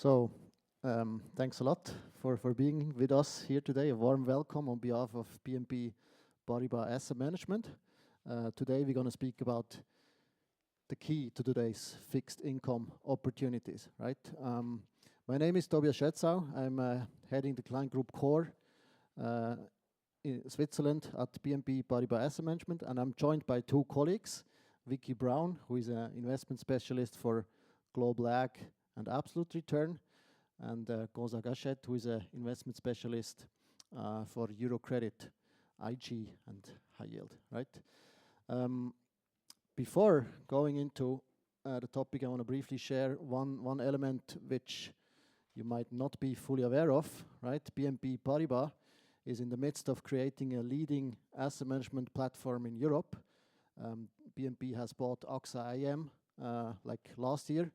So, thanks a lot for being with us here today. A warm welcome on behalf of BNP Paribas Asset Management. Today we're going to speak about the key to today's fixed income opportunities, right? My name is Tobias Schätzau. I'm heading the client group core in Switzerland at BNP Paribas Asset Management, and I'm joined by two colleagues, Vicky Browne, who is an investment specialist for global ag and absolute return, and Gonzague Hachette, who is an investment specialist for Euro credit, IG, and high yield, right? Before going into the topic, I want to briefly share one element which you might not be fully aware of, right? BNP Paribas is in the midst of creating a leading asset management platform in Europe. BNP has bought AXA IM like last year,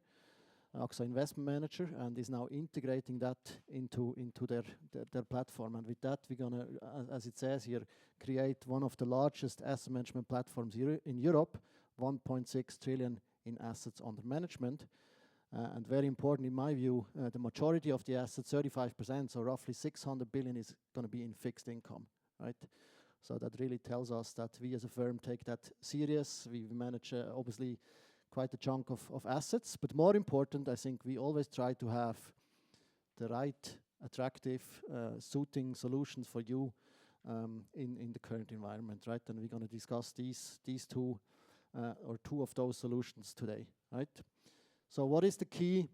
AXA Investment Manager, and is now integrating that into their platform. And with that, we're gonna, as it says here, create one of the largest asset management platforms in Europe, 1.6 trillion in assets under management. And very important in my view, the majority of the assets, 35%, so roughly 600 billion, is going to be in fixed income, right? So that really tells us that we as a firm take that serious. We manage obviously quite a chunk of assets, but more important, I think we always try to have the right, attractive, suiting solutions for you in the current environment, right? And we're going to discuss these two or two of those solutions today, right? So what is the key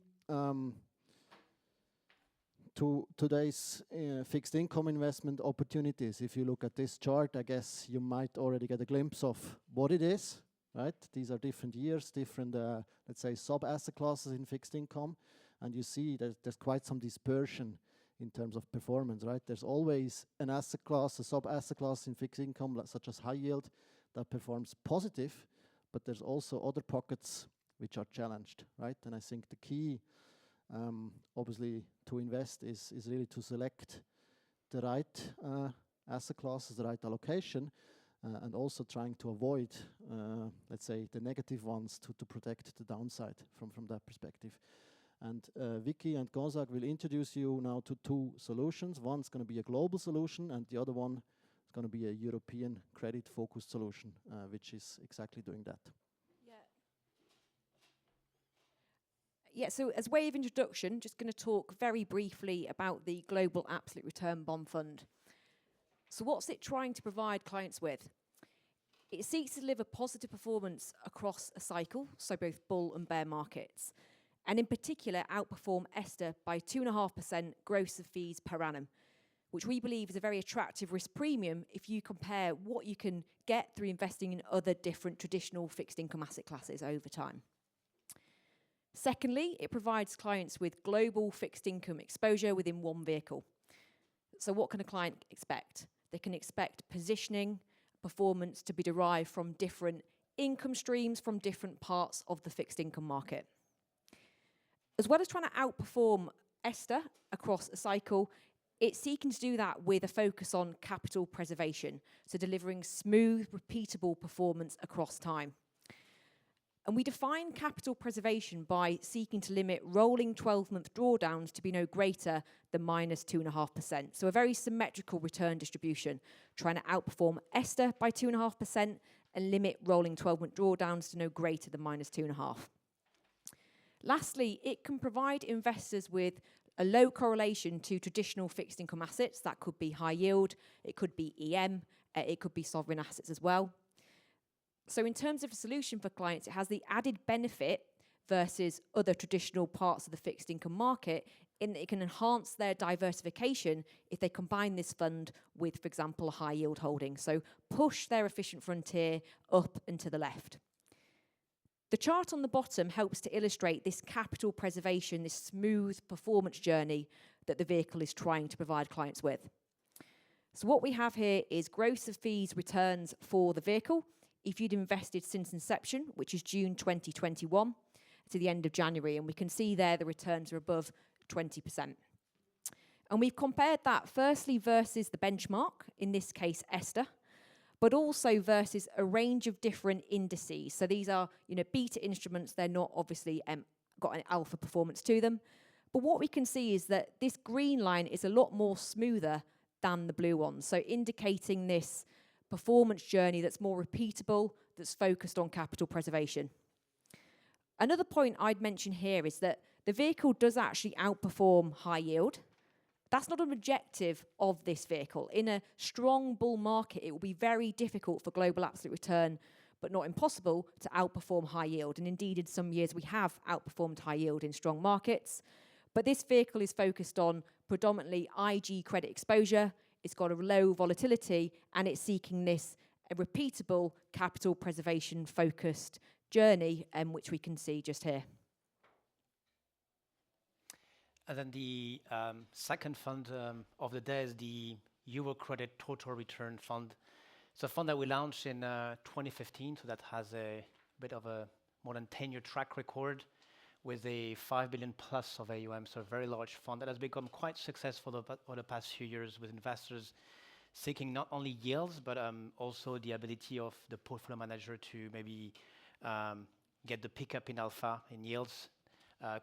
to today's fixed income investment opportunities? If you look at this chart, I guess you might already get a glimpse of what it is, right? These are different years, different, let's say, sub-asset classes in fixed income, and you see that there's quite some dispersion in terms of performance, right? There's always an asset class, a sub-asset class in fixed income, such as high yield, that performs positive, but there's also other pockets which are challenged, right? And I think the key, obviously, to invest is really to select the right asset classes, the right allocation, and also trying to avoid, let's say, the negative ones to protect the downside from that perspective. And Vicky and Gonzague will introduce you now to two solutions. One's going to be a global solution, and the other one is going to be a European credit-focused solution, which is exactly doing that. Yeah, so as way of introduction, just going to talk very briefly about the Global Absolute Return Bond Fund. So what's it trying to provide clients with? It seeks to deliver positive performance across a cycle, so both bull and bear markets, and in particular outperform ESTA by 2.5% gross of fees per annum, which we believe is a very attractive risk premium if you compare what you can get through investing in other different traditional fixed income asset classes over time. Secondly, it provides clients with global fixed income exposure within one vehicle. So what can a client expect? They can expect positioning, performance to be derived from different income streams from different parts of the fixed income market. As well as trying to outperform ESTA across a cycle, it's seeking to do that with a focus on capital preservation, so delivering smooth, repeatable performance across time. And we define capital preservation by seeking to limit rolling 12-month drawdowns to be no greater than minus 2.5%. So a very symmetrical return distribution, trying to outperform ESTA by 2.5% and limit rolling 12-month drawdowns to no greater than minus 2.5%. Lastly, it can provide investors with a low correlation to traditional fixed income assets. That could be high yield, it could be EM, it could be sovereign assets as well. So in terms of a solution for clients, it has the added benefit versus other traditional parts of the fixed income market in that it can enhance their diversification if they combine this fund with, for example, a high yield holding. So push their efficient frontier up and to the left. The chart on the bottom helps to illustrate this capital preservation, this smooth performance journey that the vehicle is trying to provide clients with. So what we have here is gross of fees returns for the vehicle if you'd invested since inception, which is June 2021, to the end of January. And we can see there the returns are above 20%. And we've compared that firstly versus the benchmark, in this case ESTA, but also versus a range of different indices. So these are, beta instruments. They're not obviously got an alpha performance to them, But what we can see is that this green line is a lot more smoother than the blue one, so indicating this performance journey that's more repeatable, that's focused on capital preservation. Another point I'd mention here is that the vehicle does actually outperform high yield. That's not an objective of this vehicle. In a strong bull market, it will be very difficult for global absolute return, but not impossible, to outperform high yield. And indeed, in some years, we have outperformed high yield in strong markets. But this vehicle is focused on predominantly IG credit exposure. It's got a low volatility, and it's seeking this a repeatable capital preservation focused journey, which we can see just here. And then the second fund of the day is the Euro Credit Total Return Fund. It's a fund that we launched in 2015, so that has a bit of a more than 10-year track record with a 5 billion plus of AUM, so a very large fund that has become quite successful over the past few years with investors seeking not only yields, but also the ability of the portfolio manager to maybe get the pickup in alpha, in yields,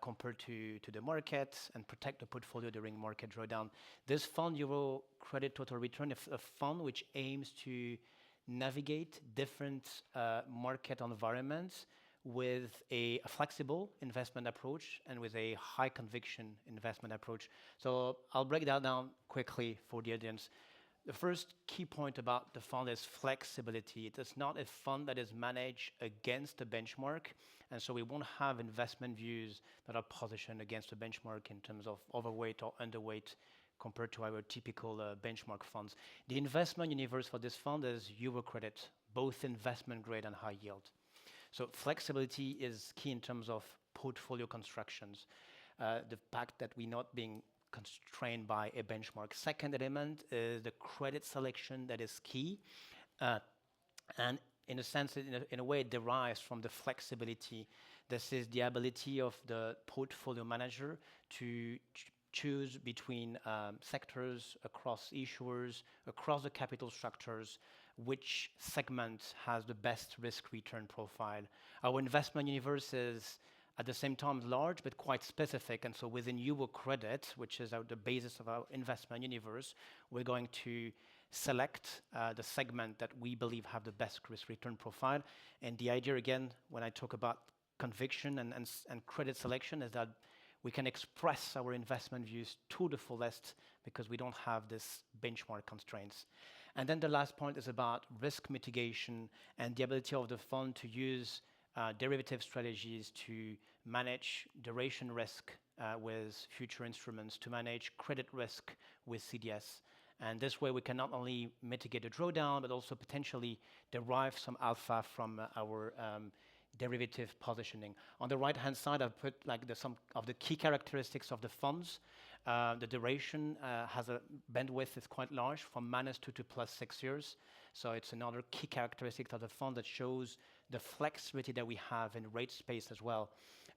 compared to the market, and protect the portfolio during market drawdown. This fund, Euro Credit Total Return, is a fund which aims to navigate different market environments with a flexible investment approach and with a high conviction investment approach. So I'll break that down quickly for the audience. The first key point about the fund is flexibility. It is not a fund that is managed against a benchmark, and so we won't have investment views that are positioned against a benchmark in terms of overweight or underweight compared to our typical benchmark funds. The investment universe for this fund is Euro credit, both investment grade and high yield. So flexibility is key in terms of portfolio constructions. The fact that we're not being constrained by a benchmark. Second element is the credit selection that is key. And in a sense, in a way, it derives from the flexibility. This is the ability of the portfolio manager to choose between sectors, across issuers, across the capital structures, which segment has the best risk-return profile. Our investment universe is at the same time large, but quite specific. And so within Euro credit, which is the basis of our investment universe, we're going to select the segment that we believe have the best risk-return profile. And the idea, again, when I talk about conviction and credit selection, is that we can express our investment views to the fullest because we don't have this benchmark constraints. And then the last point is about risk mitigation and the ability of the fund to use derivative strategies to manage duration risk with future instruments, to manage credit risk with CDS. And this way we can not only mitigate the drawdown, but also potentially derive some alpha from our derivative positioning. On the right-hand side, I've put some of the key characteristics of the funds. The duration has a bandwidth is quite large, from -2 to +6 years. So it's another key characteristic of the fund that shows the flexibility that we have in rate space as well.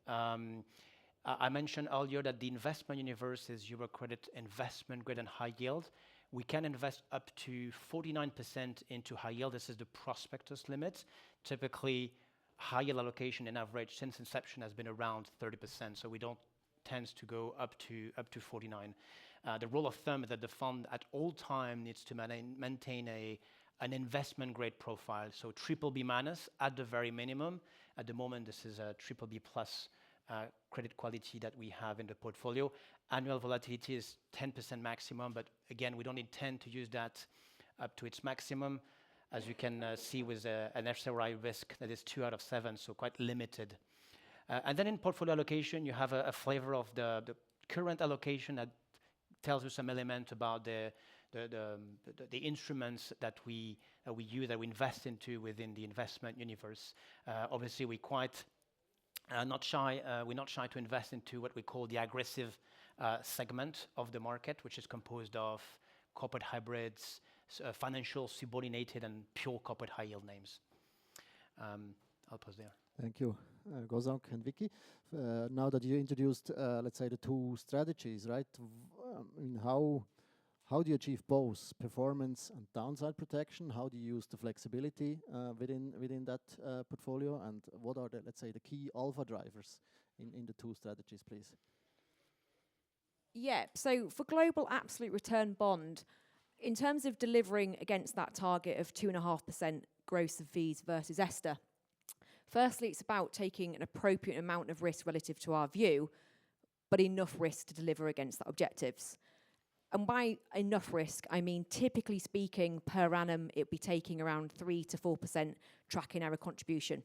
I mentioned earlier that the investment universe is Euro credit, investment grade, and high yield. We can invest up to 49% into high yield. This is the prospectus limit. Typically, high yield allocation in average since inception has been around 30%, so we don't tend to go up to 49. The rule of thumb is that the fund at all time needs to maintain an investment grade profile, so BBB minus at the very minimum. At the moment, this is a BBB plus credit quality that we have in the portfolio. Annual volatility is 10% maximum, but again, we don't intend to use that up to its maximum. As you can see with an FCRI risk that is 2 out of 7, so quite limited. And then in portfolio allocation, you have a flavor of the current allocation that tells you some element about the instruments that we use, that we invest into within the investment universe. Obviously, we're not shy to invest into what we call the aggressive segment of the market, which is composed of corporate hybrids, financial subordinated, and pure corporate high yield names. I'll pause there. Thank you, Gonzague and Vicky. Now that you introduced, let's say, the two strategies, right? How do you achieve both performance and downside protection? How do you use the flexibility within that portfolio? And what are the, let's say, the key alpha drivers in the two strategies, please? Yeah, so for global absolute return bond, in terms of delivering against that target of 2.5% gross of fees versus Esther, firstly, it's about taking an appropriate amount of risk relative to our view, but enough risk to deliver against that objectives. And by enough risk, I mean, typically speaking, per annum, it'd be taking around 3 to 4% tracking error contribution.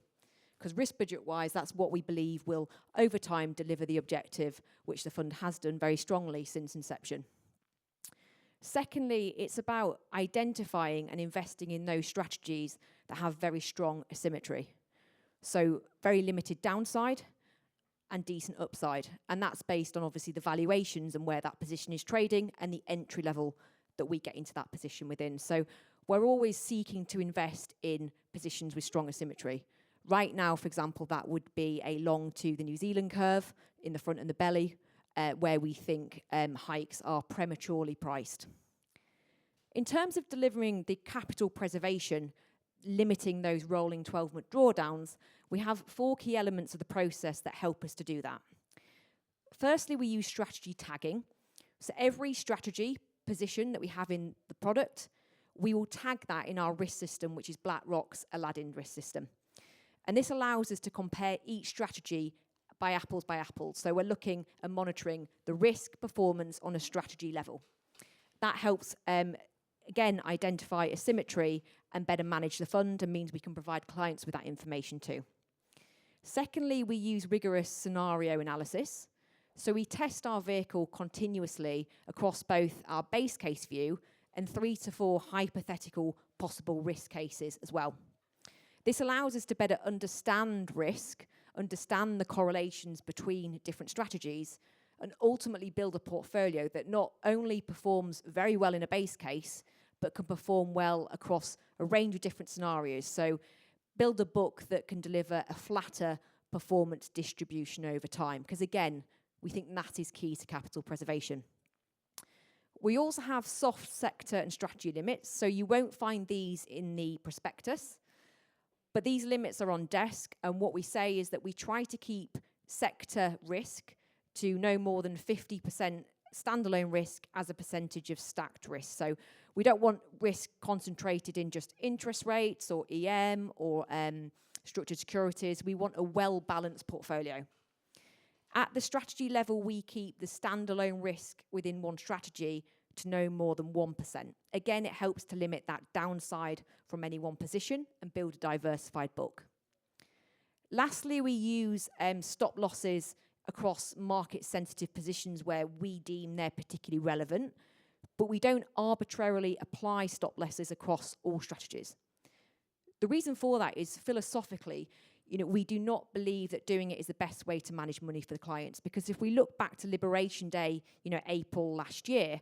Because risk budget-wise, that's what we believe will, over time, deliver the objective, which the fund has done very strongly since inception. Secondly, it's about identifying and investing in those strategies that have very strong asymmetry. So very limited downside and decent upside. And that's based on, obviously, the valuations and where that position is trading and the entry level that we get into that position within. So we're always seeking to invest in positions with strong asymmetry. Right now, for example, that would be a long to the New Zealand curve in the front and the belly, where we think hikes are prematurely priced. In terms of delivering the capital preservation, limiting those rolling 12-month drawdowns, we have 4 key elements of the process that help us to do that. Firstly, we use strategy tagging. So every strategy position that we have in the product, we will tag that in our risk system, which is BlackRock's Aladdin risk system. And this allows us to compare each strategy by apples. So we're looking and monitoring the risk performance on a strategy level. That helps, again, identify asymmetry and better manage the fund, and means we can provide clients with that information too. Secondly, we use rigorous scenario analysis. So we test our vehicle continuously across both our base case view and 3 to 4 hypothetical possible risk cases as well. This allows us to better understand risk, understand the correlations between different strategies, and ultimately build a portfolio that not only performs very well in a base case, but can perform well across a range of different scenarios. So build a book that can deliver a flatter performance distribution over time, because again, we think that is key to capital preservation. We also have soft sector and strategy limits, so you won't find these in the prospectus. But these limits are on desk, and what we say is that we try to keep sector risk to no more than 50% standalone risk as a percentage of stacked risk. So we don't want risk concentrated in just interest rates or EM or structured securities. We want a well-balanced portfolio. At the strategy level, we keep the standalone risk within one strategy to no more than 1%. Again, it helps to limit that downside from any one position and build a diversified book. Lastly, we use stop losses across market-sensitive positions where we deem they're particularly relevant, but we don't arbitrarily apply stop losses across all strategies. The reason for that is philosophically, we do not believe that doing it is the best way to manage money for the clients, because if we look back to Liberation Day, April last year,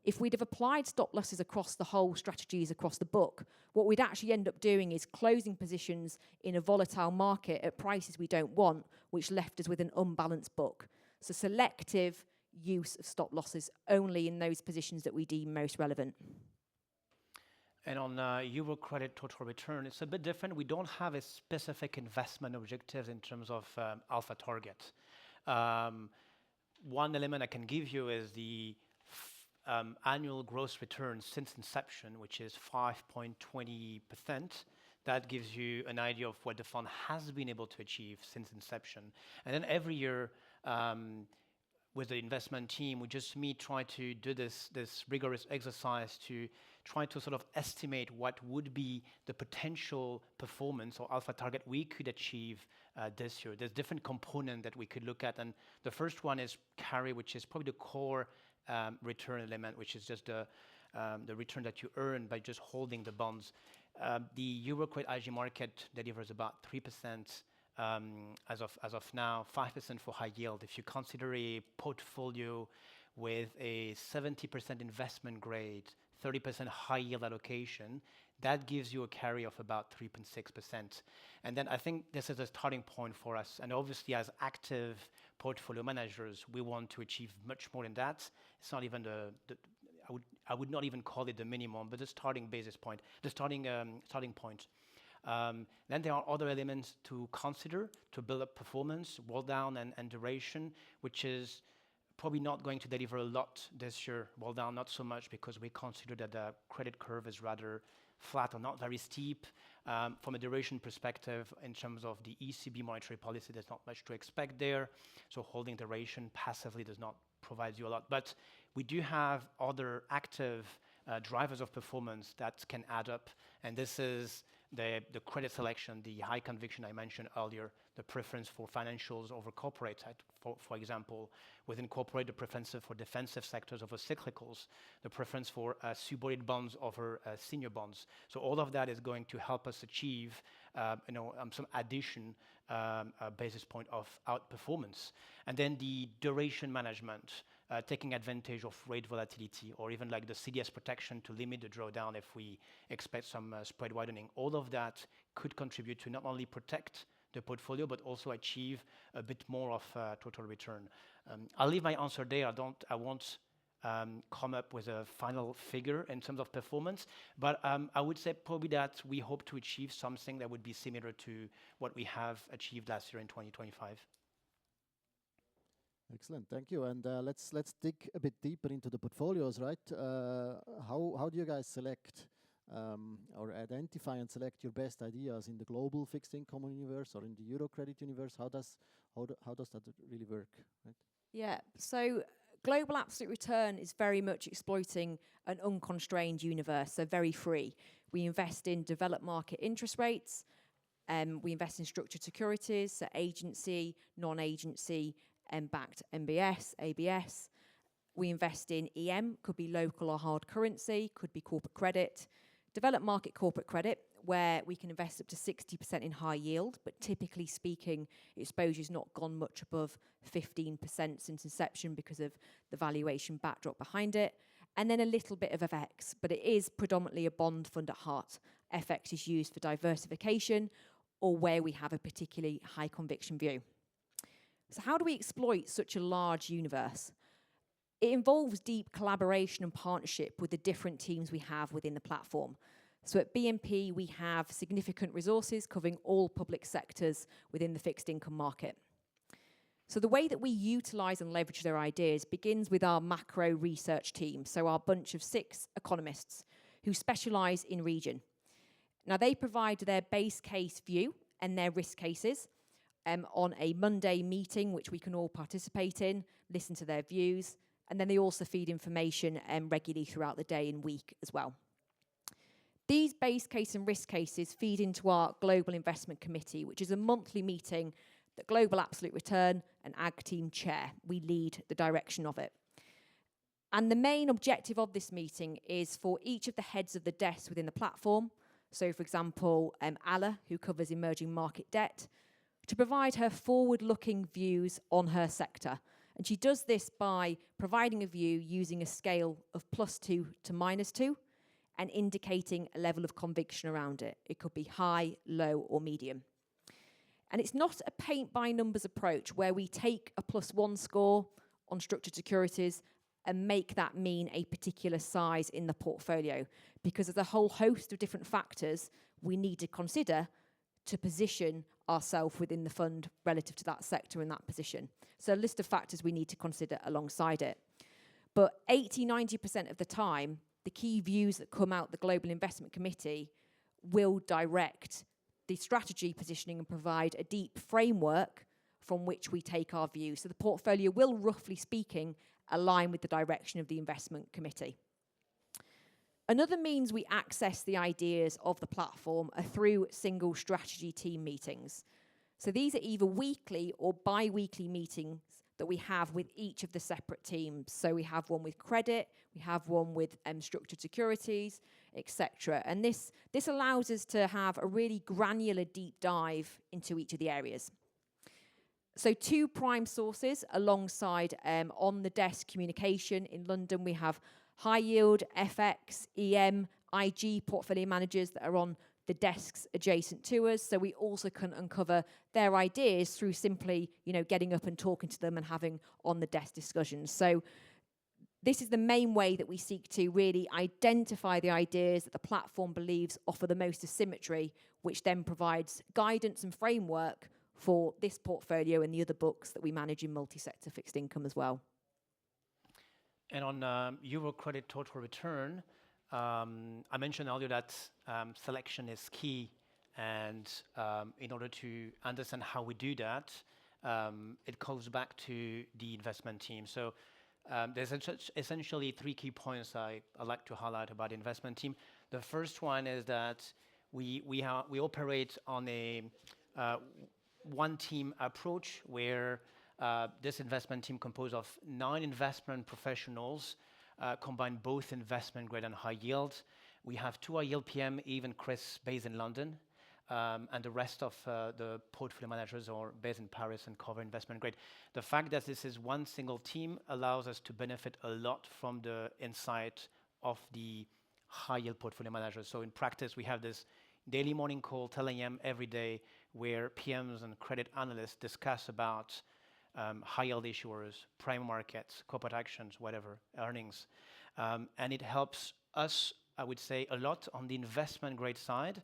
if we'd have applied stop losses across the whole strategies across the book, what we'd actually end up doing is closing positions in a volatile market at prices we don't want, which left us with an unbalanced book. So selective use of stop losses only in those positions that we deem most relevant. And on Euro credit total return, it's a bit different. We don't have a specific investment objective in terms of alpha target. One element I can give you is the annual gross return since inception, which is 5.20%. That gives you an idea of what the fund has been able to achieve since inception. And then every year, with the investment team, we just try to do this rigorous exercise to try to sort of estimate what would be the potential performance or alpha target we could achieve this year. There's different components that we could look at, and the first one is carry, which is probably the core return element, which is just the return that you earn by just holding the bonds. The Euro credit IG market delivers about 3% as of now, 5% for high yield. If you consider a portfolio with a 70% investment grade, 30% high yield allocation, that gives you a carry of about 3.6%. And then I think this is a starting point for us. And obviously, as active portfolio managers, we want to achieve much more than that. It's not even I would not even call it the minimum, but the starting basis point, the starting point. Then there are other elements to consider to build up performance, roll down and duration, which is probably not going to deliver a lot this year. Well, now not so much because we consider that the credit curve is rather flat or not very steep. From a duration perspective, in terms of the ECB monetary policy, there's not much to expect there. So holding duration passively does not provide you a lot. But we do have other active drivers of performance that can add up. And this is the credit selection, the high conviction I mentioned earlier, the preference for financials over corporate, for example, within corporate, the preference for defensive sectors over cyclicals, the preference for subordinated bonds over senior bonds. So all of that is going to help us achieve some addition basis point of outperformance. And then the duration management, taking advantage of rate volatility, or even like the CDS protection to limit the drawdown if we expect some spread widening. All of that could contribute to not only protect the portfolio, but also achieve a bit more of total return. I'll leave my answer there. I won't come up with a final figure in terms of performance, but I would say probably that we hope to achieve something that would be similar to what we have achieved last year in 2025. Excellent, thank you. And let's dig a bit deeper into the portfolios, right? How do you guys select or identify and select your best ideas in the global fixed income universe or in the Euro credit universe? How does that really work, right? Yeah, so global absolute return is very much exploiting an unconstrained universe, so very free. We invest in developed market interest rates, we invest in structured securities, so agency, non-agency, backed MBS, ABS. We invest in EM, could be local or hard currency, could be corporate credit. Developed market corporate credit, where we can invest up to 60% in high yield, but typically speaking, exposure's not gone much above 15% since inception because of the valuation backdrop behind it. And then a little bit of FX, but it is predominantly a bond fund at heart. FX is used for diversification or where we have a particularly high conviction view. So how do we exploit such a large universe? It involves deep collaboration and partnership with the different teams we have within the platform. So at BNP, we have significant resources covering all public sectors within the fixed income market. So the way that we utilize and leverage their ideas begins with our macro research team, so our bunch of 6 economists who specialize in region. Now, they provide their base case view and their risk cases on a Monday meeting, which we can all participate in, listen to their views, and then they also feed information regularly throughout the day and week as well. These base case and risk cases feed into our Global Investment Committee, which is a monthly meeting that Global Absolute Return and Ag Team chair. We lead the direction of it. And the main objective of this meeting is for each of the heads of the desks within the platform, so for example, Ala, who covers emerging market debt, to provide her forward-looking views on her sector. And she does this by providing a view using a scale of +2 to -2 and indicating a level of conviction around it. It could be high, low, or medium. And it's not a paint-by-numbers approach where we take a +1 score on structured securities and make that mean a particular size in the portfolio, because there's a whole host of different factors we need to consider to position ourselves within the fund relative to that sector in that position. So a list of factors we need to consider alongside it. But 80-90% of the time, the key views that come out the Global Investment Committee will direct the strategy positioning and provide a deep framework from which we take our view. So the portfolio will, roughly speaking, align with the direction of the investment committee. Another means we access the ideas of the platform are through single strategy team meetings. So these are either weekly or bi-weekly meetings that we have with each of the separate teams. So we have one with credit, we have one with structured securities, etc. And this allows us to have a really granular deep dive into each of the areas. So 2 prime sources alongside on the desk communication in London, we have high yield, FX, EM, IG portfolio managers that are on the desks adjacent to us. So we also can uncover their ideas through simply, getting up and talking to them and having on the desk discussions. So this is the main way that we seek to really identify the ideas that the platform believes offer the most asymmetry, which then provides guidance and framework for this portfolio and the other books that we manage in multi-sector fixed income as well. And on Euro credit total return, I mentioned earlier that selection is key, and in order to understand how we do that, it goes back to the investment team. So there's essentially three key points I'd like to highlight about the investment team. The first one is that we operate on a one team approach where this investment team composed of 9 investment professionals, combine both investment grade and high yield. We have 2 high yield PM, even Chris, based in London, and the rest of the portfolio managers are based in Paris and cover investment grade. The fact that this is one single team allows us to benefit a lot from the insight of the high yield portfolio managers. So in practice, we have this daily morning call, 10 a.m. every day, where PMs and credit analysts discuss about high yield issuers, prime markets, corporate actions, whatever, earnings. And it helps us, I would say, a lot on the investment grade side,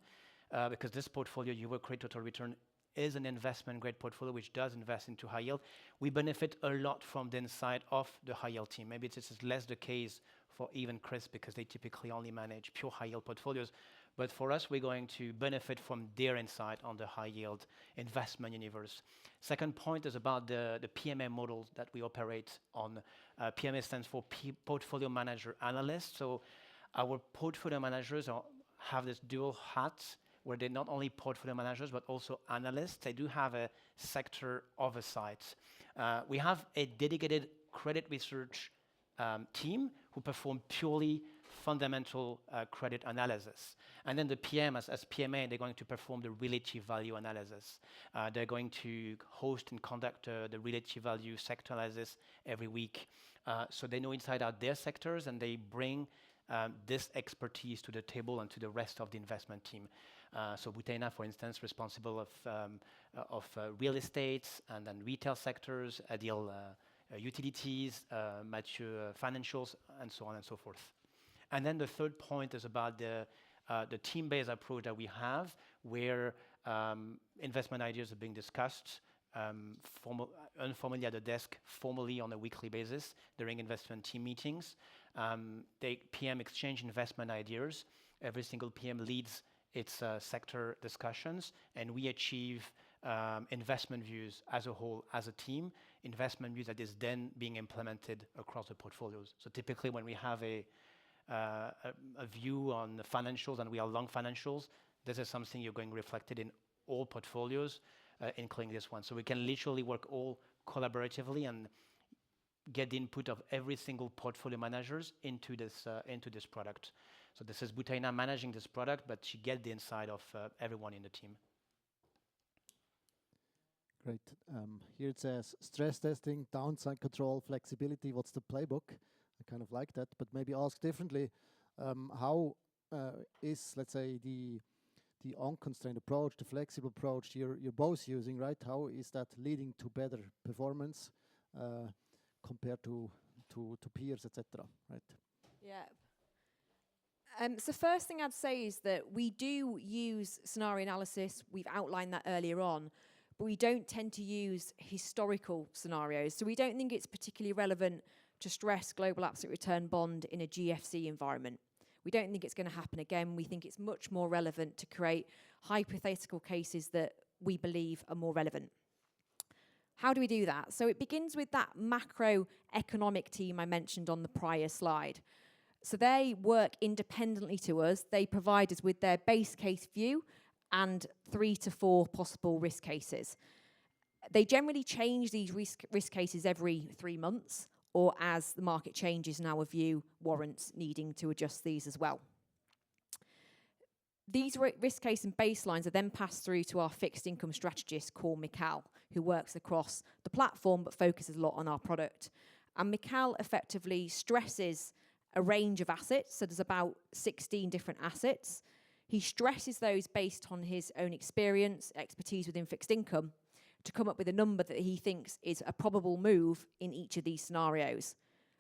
because this portfolio, Euro credit total return, is an investment grade portfolio which does invest into high yield. We benefit a lot from the insight of the high yield team. Maybe this is less the case for even Chris, because they typically only manage pure high yield portfolios. But for us, we're going to benefit from their insight on the high yield investment universe. Second point is about the PMA model that we operate on. PMA stands for Portfolio Manager Analyst. So our portfolio managers have this dual hat where they're not only portfolio managers, but also analysts. They do have a sector oversight. We have a dedicated credit research team who perform purely fundamental credit analysis. And then the PM, as PMA, they're going to perform the relative value analysis. They're going to host and conduct the relative value sector analysis every week. So they know inside out their sectors, and they bring this expertise to the table and to the rest of the investment team. So Butena, for instance, responsible of real estate and then retail sectors, Adil utilities, Mathieu financials, and so on and so forth. And then the third point is about the team-based approach that we have, where investment ideas are being discussed informally at the desk, formally on a weekly basis during investment team meetings. PM exchange investment ideas. Every single PM leads its sector discussions, and we achieve investment views as a whole, as a team, investment views that is then being implemented across the portfolios. So typically when we have a view on the financials and we are long financials, this is something you're going reflected in all portfolios, including this one. So we can literally work all collaboratively and get the input of every single portfolio managers into this product. So this is Butena managing this product, but she gets the insight of everyone in the team. Great. Here it says stress testing, downside control, flexibility. What's the playbook? I kind of like that, but maybe ask differently. How is, let's say, the unconstrained approach, the flexible approach you're both using, right? How is that leading to better performance compared to peers, etc. Right? Yeah. So first thing I'd say is that we do use scenario analysis. We've outlined that earlier on, but we don't tend to use historical scenarios. So we don't think it's particularly relevant to stress global absolute return bond in a GFC environment. We don't think it's going to happen again. We think it's much more relevant to create hypothetical cases that we believe are more relevant. How do we do that? So it begins with that macroeconomic team I mentioned on the prior slide. So they work independently to us. They provide us with their base case view and 3 to 4 possible risk cases. They generally change these risk cases every 3 months, or as the market changes and our view warrants needing to adjust these as well. These risk case and baselines are then passed through to our fixed income strategist called Mikhail, who works across the platform but focuses a lot on our product. And Mikhail effectively stresses a range of assets, so there's about 16 different assets. He stresses those based on his own experience, expertise within fixed income, to come up with a number that he thinks is a probable move in each of these scenarios.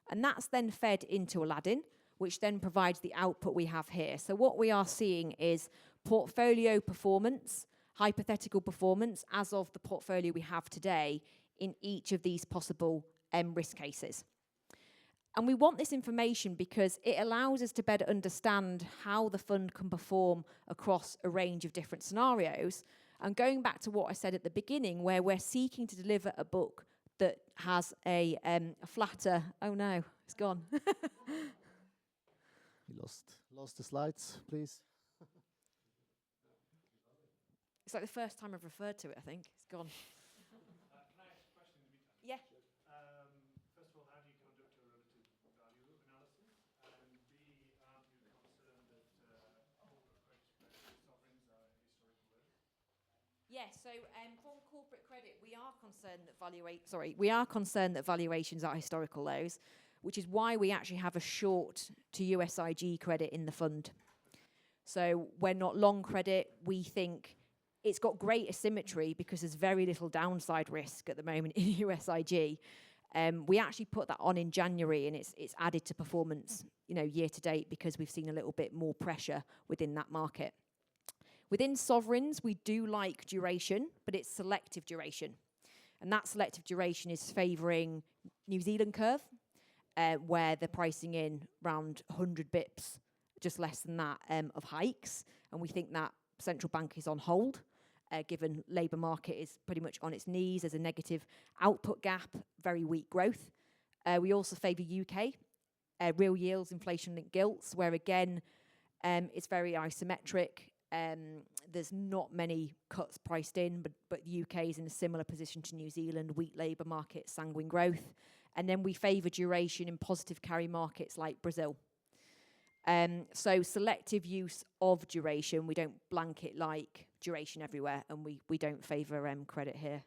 And that's then fed into Aladdin, which then provides the output we have here. So what we are seeing is portfolio performance, hypothetical performance, as of the portfolio we have today in each of these possible risk cases. And we want this information because it allows us to better understand how the fund can perform across a range of different scenarios. And going back to what I said at the beginning, where we're seeking to deliver a book that has a flatter, oh no, it's gone. We lost the slides, please. It's like the first time I've referred to it, I think. It's gone. Can I ask a question in the meantime? Yeah. First of all, how do you conduct a relative value analysis? And B, aren't you concerned that corporate credit spreads with sovereigns are historical lows? Yeah, so from corporate credit, we are concerned that valuations are historical lows, which is why we actually have a short to USIG credit in the fund. So we're not long credit. We think it's got great asymmetry because there's very little downside risk at the moment in USIG. We actually put that on in January, and it's added to performance, year to date, because we've seen a little bit more pressure within that market. Within sovereigns, we do like duration, but it's selective duration. And that selective duration is favouring New Zealand curve, where they're pricing in around 100 bips, just less than that, of hikes. And we think that central bank is on hold, given labour market is pretty much on its knees. There's a negative output gap, very weak growth. We also favour UK, real yields, inflation-linked gilts, where again, it's very isometric. There's not many cuts priced in, but the UK is in a similar position to New Zealand, weak labour market, sanguine growth. And then we favour duration in positive carry markets like Brazil. So selective use of duration, we don't blanket like duration everywhere, and we don't favour credit here.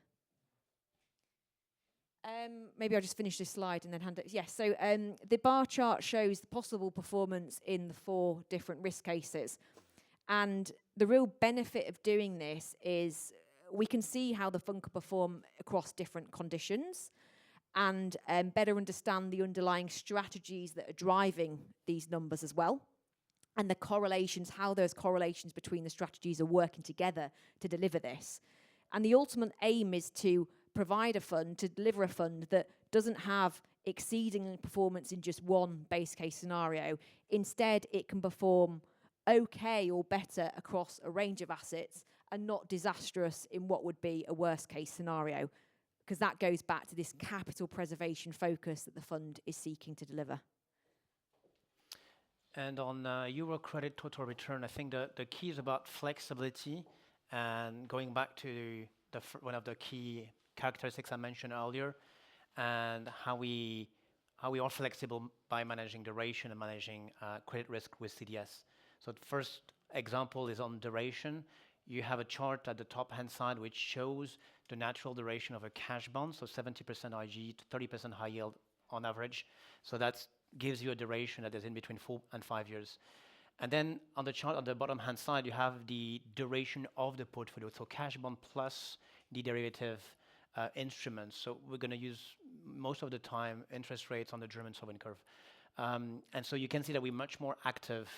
Maybe I'll just finish this slide and then hand it. Yes, so the bar chart shows the possible performance in the 4 different risk cases. And the real benefit of doing this is we can see how the fund can perform across different conditions and better understand the underlying strategies that are driving these numbers as well, and the correlations, how those correlations between the strategies are working together to deliver this. And the ultimate aim is to provide a fund, to deliver a fund that doesn't have exceeding performance in just one base case scenario. Instead, it can perform okay or better across a range of assets and not disastrous in what would be a worst case scenario, because that goes back to this capital preservation focus that the fund is seeking to deliver. And on Euro credit total return, I think the key is about flexibility, and going back to one of the key characteristics I mentioned earlier, and how we are flexible by managing duration and managing credit risk with CDS. So the first example is on duration. You have a chart at the top hand side which shows the natural duration of a cash bond, so 70% IG to 30% high yield on average. So that gives you a duration that is in between 4 and 5 years. And then on the chart on the bottom hand side, you have the duration of the portfolio, so cash bond plus the derivative instruments. So we're going to use most of the time interest rates on the German sovereign curve. And so you can see that we're much more active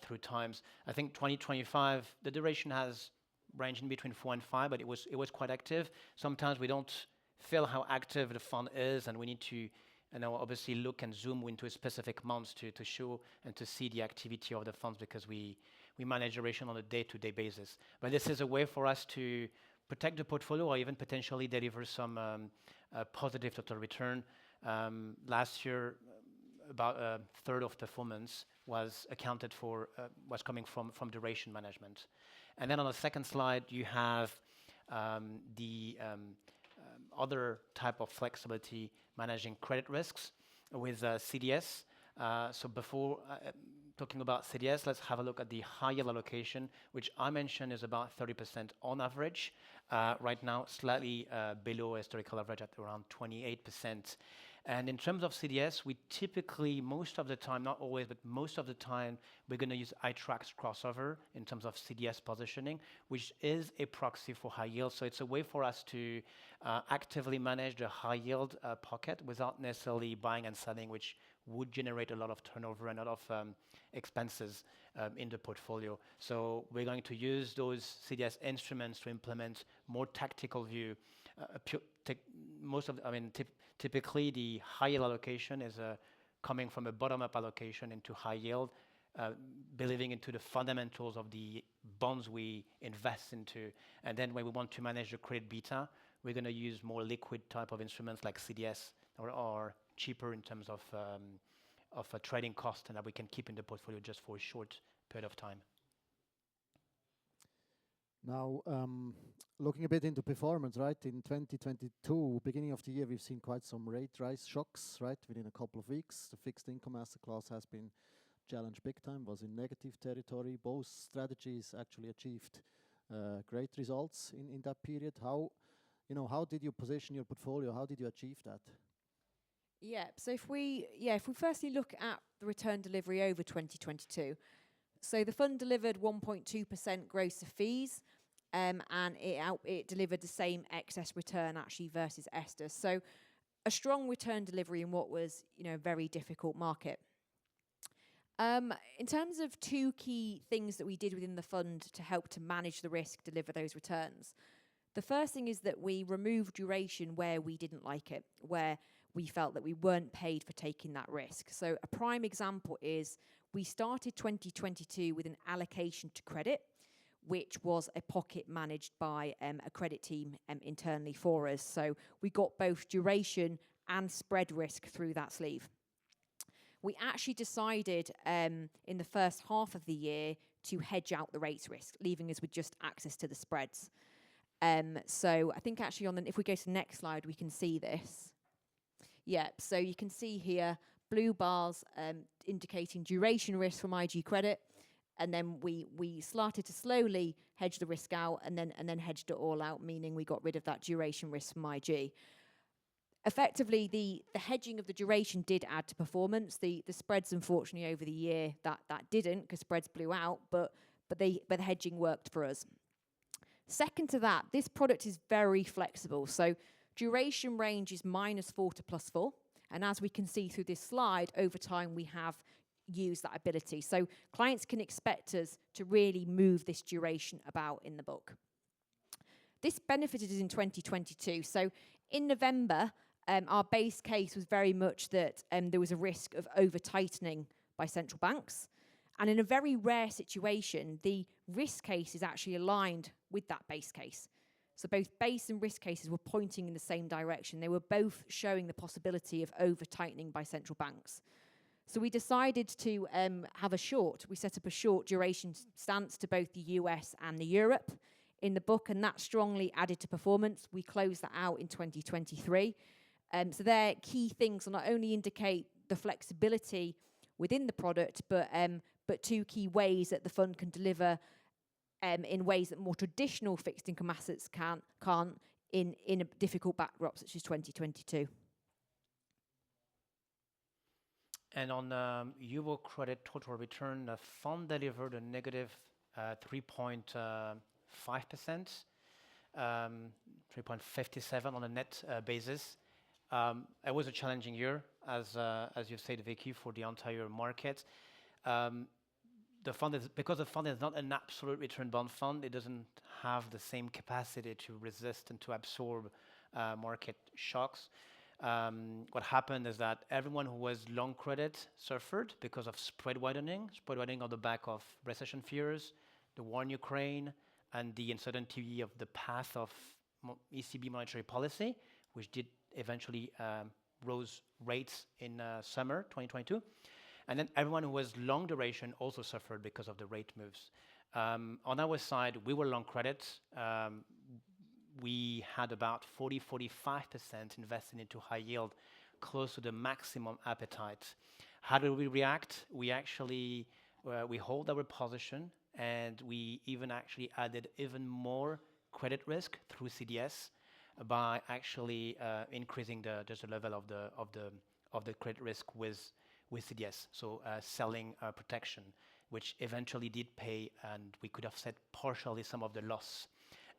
through times. I think 2025, the duration has ranged in between 4 and 5, but it was quite active. Sometimes we don't feel how active the fund is, and we need to obviously look and zoom into specific months to show and to see the activity of the funds, because we manage duration on a day-to-day basis. But this is a way for us to protect the portfolio or even potentially deliver some positive total return. Last year, about a third of performance was accounted for, was coming from duration management. And then on the second slide, you have the other type of flexibility, managing credit risks with CDS. So before talking about CDS, let's have a look at the high yield allocation, which I mentioned is about 30% on average. Right now, slightly below historical average at around 28%. And in terms of CDS, we typically, most of the time, not always, but most of the time, we're going to use iTraxx crossover in terms of CDS positioning, which is a proxy for high yield. So it's a way for us to actively manage the high yield pocket without necessarily buying and selling, which would generate a lot of turnover and a lot of expenses in the portfolio. So we're going to use those CDS instruments to implement more tactical view. Typically, the high yield allocation is a coming from a bottom-up allocation into high yield, believing into the fundamentals of the bonds we invest into. And then when we want to manage the credit beta, we're going to use more liquid type of instruments like CDS or cheaper in terms of a trading cost, and that we can keep in the portfolio just for a short period of time. Now, looking a bit into performance, right? In 2022, beginning of the year, we've seen quite some rate rise shocks, right? Within a couple of weeks, the fixed income asset class has been challenged big time, was in negative territory. Both strategies actually achieved great results in that period. How did you position your portfolio? How did you achieve that? Yeah, so if we firstly look at the return delivery over 2022, so the fund delivered 1.2% gross of fees, and it delivered the same excess return actually versus Esther. So a strong return delivery in what was, a very difficult market. In terms of two key things that we did within the fund to help to manage the risk, deliver those returns. The first thing is that we removed duration where we didn't like it, where we felt that we weren't paid for taking that risk. So a prime example is we started 2022 with an allocation to credit, which was a pocket managed by a credit team internally for us. So we got both duration and spread risk through that sleeve. We actually decided in the first half of the year to hedge out the rates risk, leaving us with just access to the spreads. So I think actually if we go to the next slide, we can see this. Yeah, so you can see here blue bars indicating duration risk from IG credit, and then we started to slowly hedge the risk out, and then hedged it all out, meaning we got rid of that duration risk from IG. Effectively, the hedging of the duration did add to performance. The spreads, unfortunately, over the year that didn't, because spreads blew out, but the hedging worked for us. Second to that, this product is very flexible. So duration range is -4 to +4. And as we can see through this slide, over time we have used that ability. So clients can expect us to really move this duration about in the book. This benefited us in 2022. So in November, our base case was very much that there was a risk of over-tightening by central banks. And in a very rare situation, the risk case is actually aligned with that base case. So both base and risk cases were pointing in the same direction. They were both showing the possibility of over-tightening by central banks. So we decided to have we set up a short duration stance to both the US and the Europe in the book, and that strongly added to performance. We closed that out in 2023. So they're key things that not only indicate the flexibility within the product, but two key ways that the fund can deliver in ways that more traditional fixed income assets can't in a difficult backdrop such as 2022. And on Euro credit total return, the fund delivered a negative 3.5%, 3.57 on a net basis. It was a challenging year, as you've said, Vicky, for the entire market. Because the fund is not an absolute return bond fund, it doesn't have the same capacity to resist and to absorb market shocks. What happened is that everyone who was long credit suffered because of spread widening on the back of recession fears, the war in Ukraine, and the uncertainty of the path of ECB monetary policy, which did eventually rose rates in summer 2022. And then everyone who was long duration also suffered because of the rate moves. On our side, we were long credit. We had about 40-45% invested into high yield, close to the maximum appetite. How did we react? We actually we hold our position, and we even actually added even more credit risk through CDS by actually increasing the level of the credit risk with CDS. So selling protection, which eventually did pay, and we could offset partially some of the loss.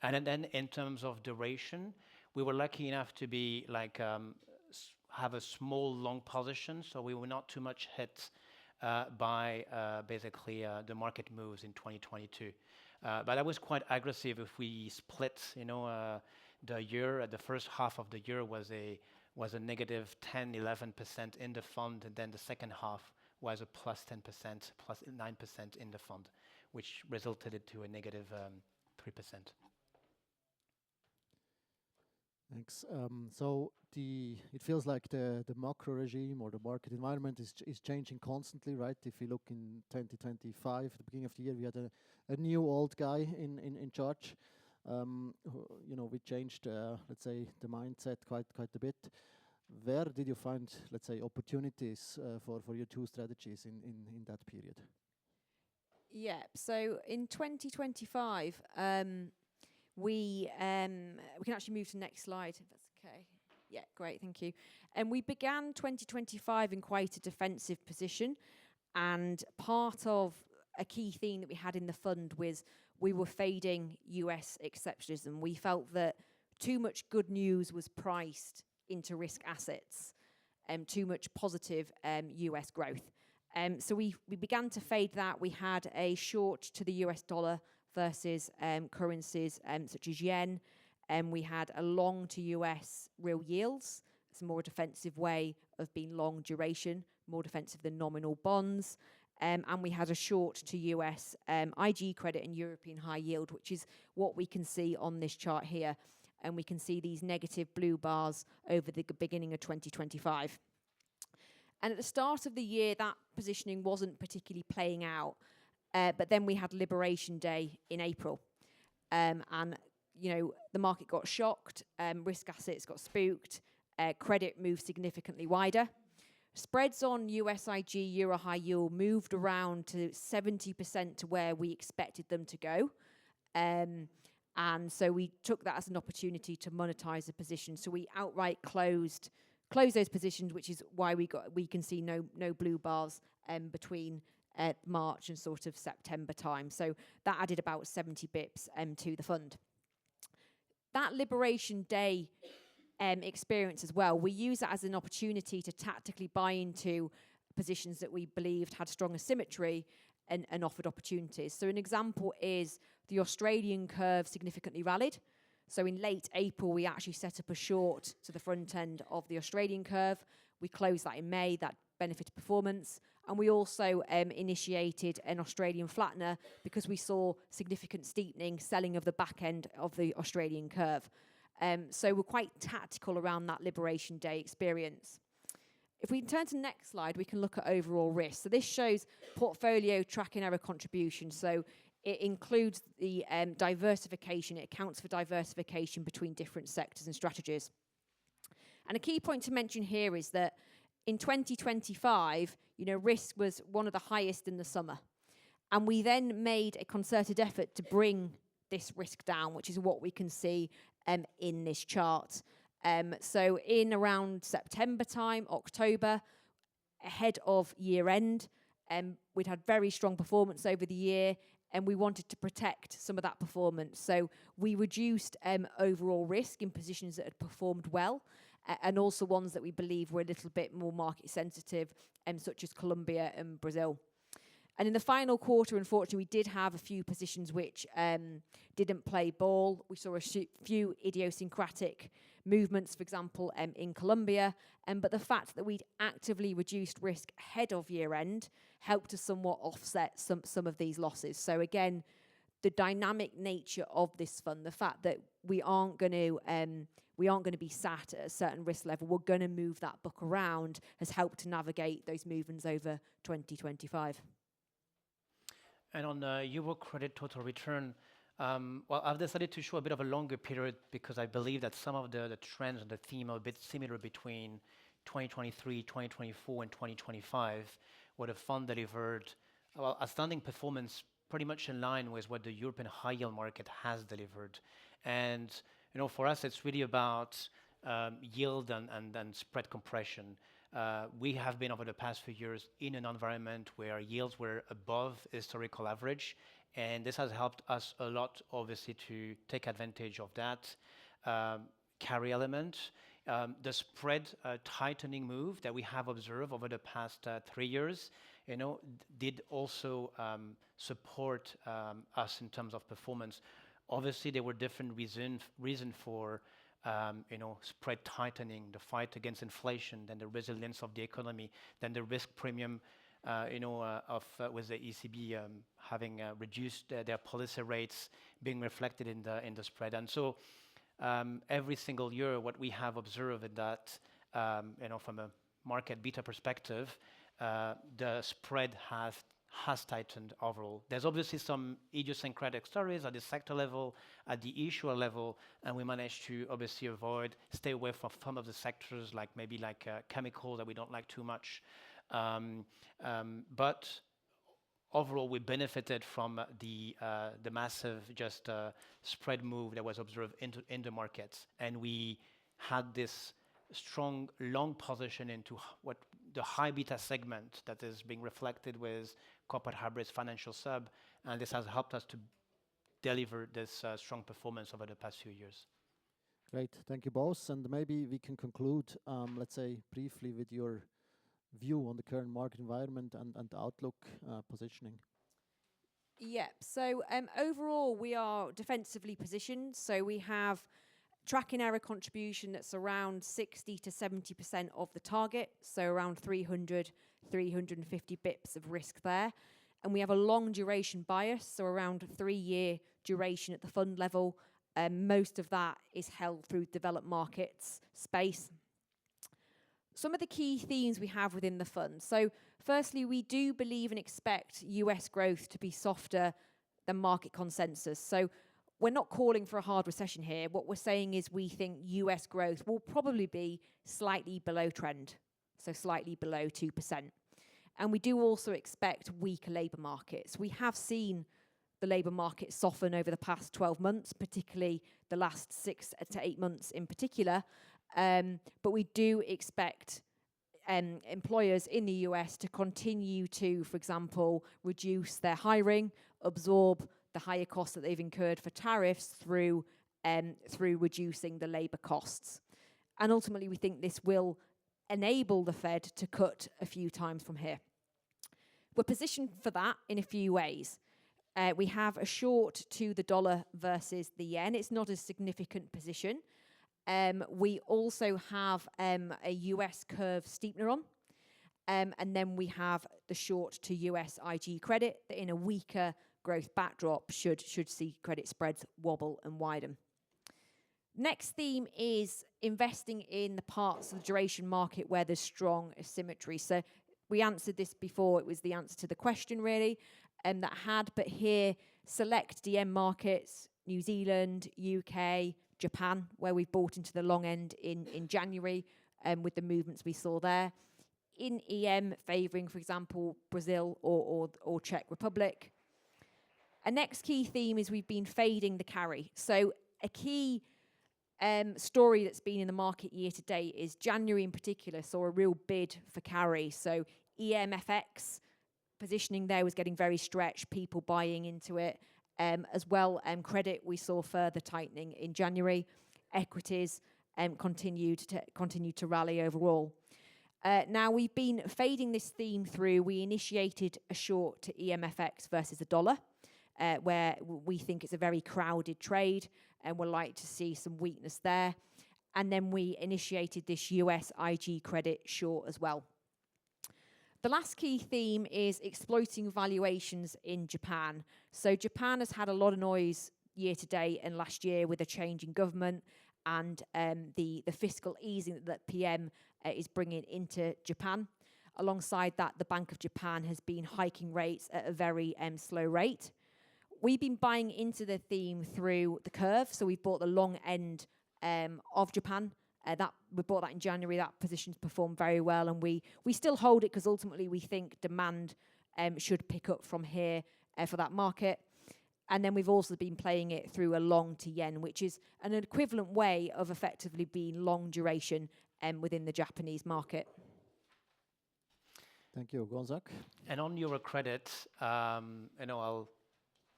And then in terms of duration, we were lucky enough to be have a small long position, so we were not too much hit by basically the market moves in 2022. But that was quite aggressive. If we split, the year, the first half of the year was was a negative 10, 11% in the fund, and then the second half was a plus 10%, plus 9% in the fund, which resulted into a negative 3%. Thanks. So it feels like the macro regime or the market environment is changing constantly, right? If you look in 2025, at the beginning of the year, we had a new old guy in charge. We changed, let's say, the mindset quite a bit. Where did you find, let's say, opportunities for your two strategies in that period? Yeah, so in 2025, we can actually move to the next slide, if that's okay. Yeah, great, thank you. And we began 2025 in quite a defensive position, and part of a key theme that we had in the fund was we were fading US exceptionalism. We felt that too much good news was priced into risk assets, too much positive US growth. So we began to fade that. We had a short to the US dollar versus currencies such as yen. We had a long to US real yields. It's a more defensive way of being long duration, more defensive than nominal bonds. And we had a short to US IG credit and European high yield, which is what we can see on this chart here. And we can see these negative blue bars over the beginning of 2025. And at the start of the year, that positioning wasn't particularly playing out. But then we had Liberation Day in April. And, the market got shocked, risk assets got spooked, credit moved significantly wider. Spreads on USIG Euro high yield moved around to 70% to where we expected them to go. And so we took that as an opportunity to monetize the position. So we outright closed those positions, which is why we can see no blue bars between March and sort of September time. So that added about 70 bips to the fund. That Liberation Day experience as well, we use that as an opportunity to tactically buy into positions that we believed had strong asymmetry and offered opportunities. So an example is the Australian curve significantly rallied. So in late April, we actually set up a short to the front end of the Australian curve. We closed that in May, that benefited performance. And we also initiated an Australian flattener because we saw significant steepening, selling of the back end of the Australian curve. So we're quite tactical around that Liberation Day experience. If we turn to the next slide, we can look at overall risk. So this shows portfolio tracking error contribution. So it includes the diversification. It accounts for diversification between different sectors and strategies. And a key point to mention here is that in 2025, risk was one of the highest in the summer. And we then made a concerted effort to bring this risk down, which is what we can see in this chart. So in around September time, October, ahead of year end, we'd had very strong performance over the year, and we wanted to protect some of that performance. So we reduced overall risk in positions that had performed well, and also ones that we believe were a little bit more market sensitive, such as Colombia and Brazil. And in the final quarter, unfortunately, we did have a few positions which didn't play ball. We saw a few idiosyncratic movements, for example, in Colombia. But the fact that we'd actively reduced risk ahead of year end helped to somewhat offset some of these losses. So again, the dynamic nature of this fund, the fact that we aren't going to be sat at a certain risk level, we're going to move that book around, has helped to navigate those movements over 2025. And on Euro credit total return, I've decided to show a bit of a longer period because I believe that some of the trends and the theme are a bit similar between 2023, 2024, and 2025, where the fund delivered outstanding performance pretty much in line with what the European high yield market has delivered. And for us, it's really about yield and spread compression. We have been over the past few years in an environment where yields were above historical average, and this has helped us a lot, obviously, to take advantage of that carry element. The spread tightening move that we have observed over the past 3 years, did also support us in terms of performance. Obviously, there were different reason for spread tightening, the fight against inflation, then the resilience of the economy, then the risk premium, with the ECB having reduced their policy rates being reflected in the spread. And so every single year, what we have observed is that, from a market beta perspective, the spread has tightened overall. There's obviously some idiosyncratic stories at the sector level, at the issuer level, and we managed to obviously stay away from some of the sectors, like chemical that we don't like too much. But overall, we benefited from the massive spread move that was observed in the markets, and we had this strong long position into what the high beta segment that is being reflected with corporate hybrids, financial sub, and this has helped us to deliver this strong performance over the past few years. Great, thank you both. And maybe we can conclude, let's say, briefly with your view on the current market environment and outlook positioning. Yeah, so overall we are defensively positioned. So we have tracking error contribution that's around 60 to 70% of the target, so around 300, 350 bips of risk there. And we have a long duration bias, so around 3-year duration at the fund level. Most of that is held through developed markets space. Some of the key themes we have within the fund. So firstly, we do believe and expect US growth to be softer than market consensus. So we're not calling for a hard recession here. What we're saying is we think US growth will probably be slightly below trend, so slightly below 2%. And we do also expect weaker labour markets. We have seen the labour market soften over the past 12 months, particularly the last 6 to 8 months in particular. But we do expect employers in the US to continue to, for example, reduce their hiring, absorb the higher costs that they've incurred for tariffs through reducing the labour costs. And ultimately, we think this will enable the Fed to cut a few times from here. We're positioned for that in a few ways. We have a short to the dollar versus the yen. It's not a significant position. We also have a US curve steepener on. And then we have the short to US IG credit that in a weaker growth backdrop should see credit spreads wobble and widen. Next theme is investing in the parts of the duration market where there's strong asymmetry. So we answered this before. It was the answer to the question, really, but here, select DM markets, New Zealand, UK, Japan, where we've bought into the long end in January with the movements we saw there. In EM, favouring, for example, Brazil or Czech Republic. A next key theme is we've been fading the carry. So a key story that's been in the market year to date is January in particular saw a real bid for carry. So EMFX positioning there was getting very stretched, people buying into it. As well, credit, we saw further tightening in January. Equities continued to rally overall. Now, we've been fading this theme through. We initiated a short to EMFX versus the dollar, where we think it's a very crowded trade, and we're likely to see some weakness there. And then we initiated this US IG credit short as well. The last key theme is exploiting valuations in Japan. So Japan has had a lot of noise year to date and last year with a change in government and the fiscal easing that PM is bringing into Japan. Alongside that, the Bank of Japan has been hiking rates at a very slow rate. We've been buying into the theme through the curve. So we've bought the long end of Japan. We bought that in January. That position's performed very well, and we still hold it because ultimately we think demand should pick up from here for that market. And then we've also been playing it through a long to yen, which is an equivalent way of effectively being long duration within the Japanese market. Thank you, Gonzague. And on Euro credit, I'll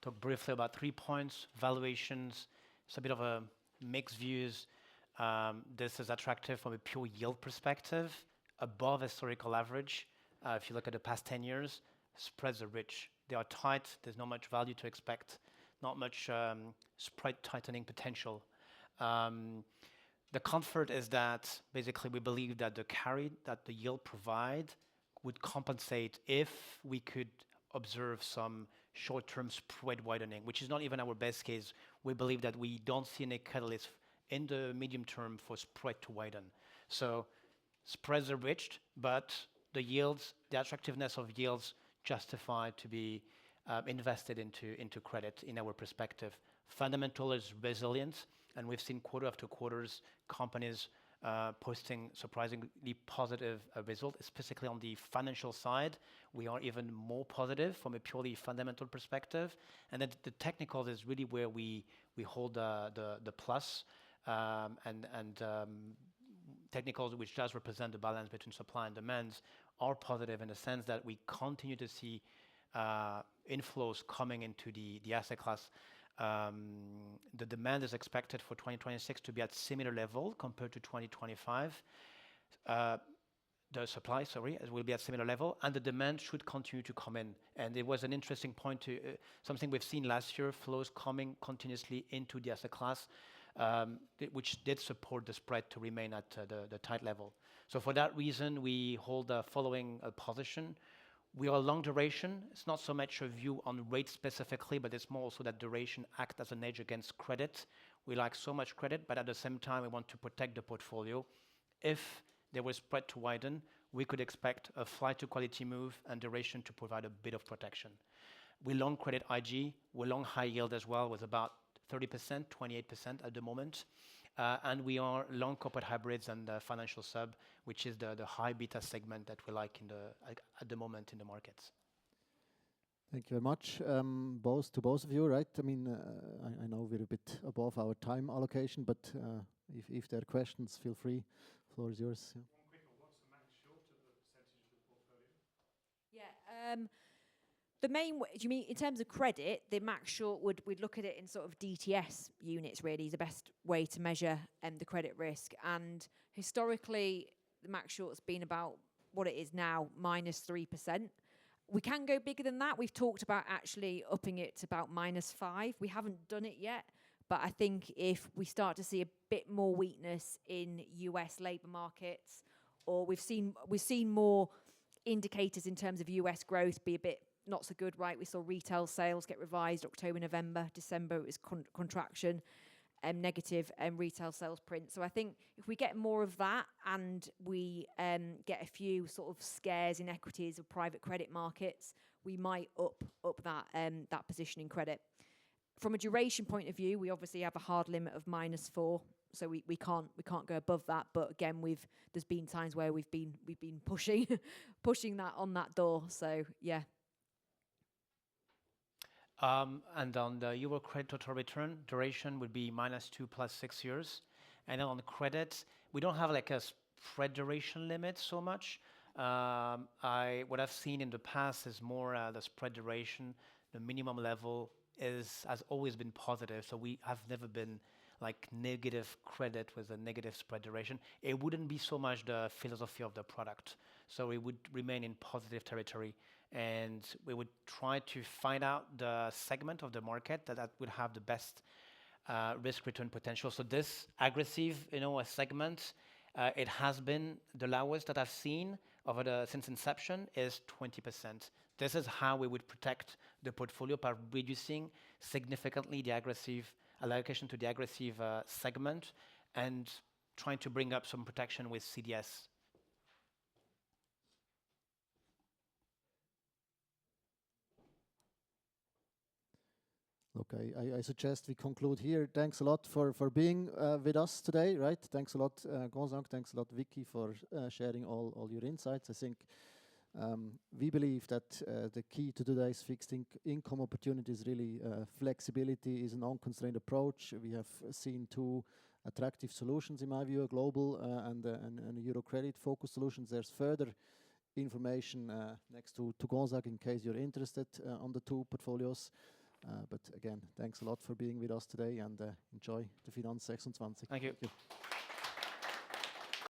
talk briefly about 3 points. Valuations, it's a bit of a mixed views. This is attractive from a pure yield perspective, above historical average. If you look at the past 10 years, spreads are rich. They are tight. There's not much value to expect, not much spread tightening potential. The comfort is that basically we believe that the carry that the yield provide would compensate if we could observe some short-term spread widening, which is not even our best case. We believe that we don't see any catalyst in the medium term for spread to widen. So spreads are reached, but the yields, the attractiveness of yields justify to be invested into credit in our perspective. Fundamental is resilient, and we've seen quarter after quarters companies posting surprisingly positive result, especially on the financial side. We are even more positive from a purely fundamental perspective. And then the technicals is really where we hold the plus, and technicals, which does represent the balance between supply and demand, are positive in the sense that we continue to see inflows coming into the asset class. The demand is expected for 2026 to be at similar level compared to 2025. The supply, will be at similar level, and the demand should continue to come in. And it was an interesting point to something we've seen last year: flows coming continuously into the asset class, which did support the spread to remain at the tight level. So for that reason, we hold the following position. We are long duration. It's not so much a view on rate specifically, but it's more also that duration acts as an edge against credit. We like so much credit, but at the same time, we want to protect the portfolio. If there was spread to widen, we could expect a flight to quality move and duration to provide a bit of protection. We long credit IG, we long high yield as well, with about 30%, 28% at the moment. And we are long corporate hybrids and financial sub, which is the high beta segment that we like at the moment in the markets. Thank you very much, both of you, right? I mean, I know we're a bit above our time allocation, but if there are questions, feel free. The floor is yours. Yeah. One quick one, what's the max short of the percentage of the portfolio? Yeah. The main, do you mean in terms of credit, the max short we'd look at it in sort of DTS units, really, is the best way to measure the credit risk. And historically, the max short's been about what it is now, -3%. We can go bigger than that. We've talked about actually upping it to about -5. We haven't done it yet, but I think if we start to see a bit more weakness in US labour markets, or we've seen more indicators in terms of US growth be a bit not so good, right? We saw retail sales get revised October, November, December it was contraction, negative retail sales print. So I think if we get more of that and we get a few sort of scares in equities or private credit markets, we might up that position in credit. From a duration point of view, we obviously have a hard limit of -4, so we can't go above that. But again, there's been times where we've been pushing that on that door. So yeah. And on the Euro credit total return, duration would be -2 + 6 years. And then on the credit, we don't have like a spread duration limit so much. What I've seen in the past is more the spread duration. The minimum level has always been positive, so we have never been like negative credit with a negative spread duration. It wouldn't be so much the philosophy of the product, so it would remain in positive territory. And we would try to find out the segment of the market that would have the best risk return potential. So this aggressive, segment, it has been the lowest that I've seen since inception is 20%. This is how we would protect the portfolio by reducing significantly the aggressive allocation to the aggressive segment and trying to bring up some protection with CDS. Okay, I suggest we conclude here. Thanks a lot for being with us today, right? Thanks a lot, Gonzague. Thanks a lot, Vicky, for sharing all your insights. I think we believe that the key to today's fixed income opportunity is really flexibility, is an unconstrained approach. We have seen two attractive solutions, in my view, a global and a Euro credit focused solutions. There's further information next to Gonzague in case you're interested on the two portfolios. But again, thanks a lot for being with us today and enjoy the Finanz 26. Thank you. Thank you.